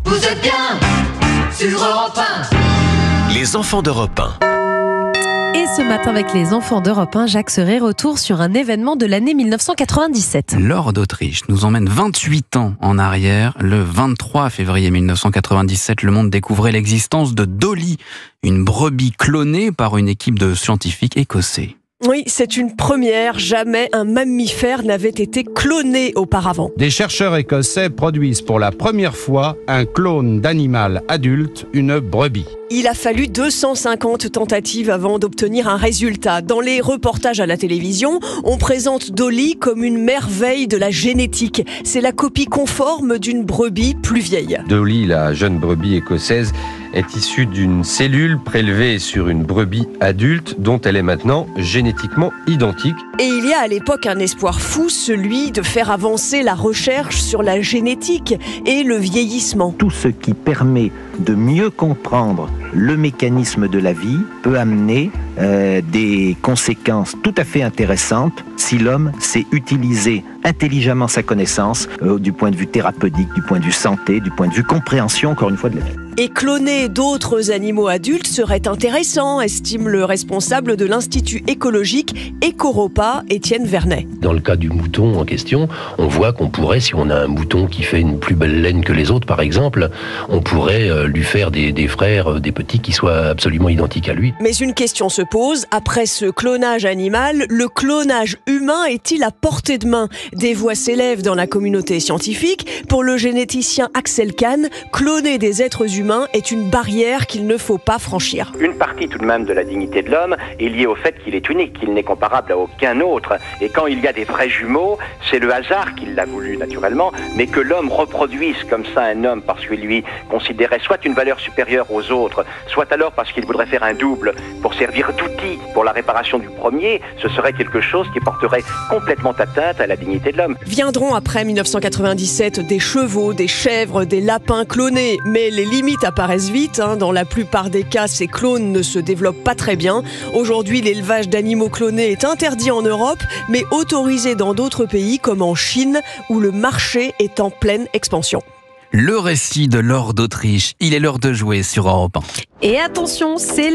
Vous êtes bien sur Europe 1. Les enfants d'Europe 1. Et ce matin avec les enfants d'Europe 1, Jacques Serret retourne sur un événement de l'année 1997. Laure d'Autriche nous emmène 28 ans en arrière. Le 23 février 1997, le monde découvrait l'existence de Dolly, une brebis clonée par une équipe de scientifiques écossais. Oui, c'est une première. Jamais un mammifère n'avait été cloné auparavant. Des chercheurs écossais produisent pour la première fois un clone d'animal adulte, une brebis. Il a fallu 250 tentatives avant d'obtenir un résultat. Dans les reportages à la télévision, on présente Dolly comme une merveille de la génétique. C'est la copie conforme d'une brebis plus vieille. Dolly, la jeune brebis écossaise, est issue d'une cellule prélevée sur une brebis adulte dont elle est maintenant génétiquement identique. Et il y a à l'époque un espoir fou, celui de faire avancer la recherche sur la génétique et le vieillissement. Tout ce qui permet de mieux comprendre le mécanisme de la vie peut amener des conséquences tout à fait intéressantes si l'homme sait utiliser intelligemment sa connaissance du point de vue thérapeutique, du point de vue santé, du point de vue compréhension, encore une fois, de la vie. Et cloner d'autres animaux adultes serait intéressant, estime le responsable de l'Institut écologique Ecoropa, Étienne Vernet. Dans le cas du mouton en question, on voit qu'on pourrait, si on a un mouton qui fait une plus belle laine que les autres par exemple, on pourrait lui faire des frères, des petits qui soient absolument identiques à lui. Mais une question se pose, après ce clonage animal, le clonage humain est-il à portée de main? Des voix s'élèvent dans la communauté scientifique. Pour le généticien Axel Kahn, cloner des êtres humains est une barrière qu'il ne faut pas franchir. Une partie tout de même de la dignité de l'homme est liée au fait qu'il est unique, qu'il n'est comparable à aucun autre. Et quand il y a des vrais jumeaux, c'est le hasard qui l'a voulu naturellement, mais que l'homme reproduise comme ça un homme parce qu'il lui considérait soit une valeur supérieure aux autres, soit alors parce qu'il voudrait faire un double pour servir d'outil pour la réparation du premier, ce serait quelque chose qui porterait complètement atteinte à la dignité de l'homme. Viendront après 1997 des chevaux, des chèvres, des lapins clonés, mais les limites apparaissent vite. Dans la plupart des cas, ces clones ne se développent pas très bien. Aujourd'hui, l'élevage d'animaux clonés est interdit en Europe, mais autorisé dans d'autres pays comme en Chine, où le marché est en pleine expansion. Le récit de Laure d'Autriche, il est l'heure de jouer sur Europe 1. Et attention, c'est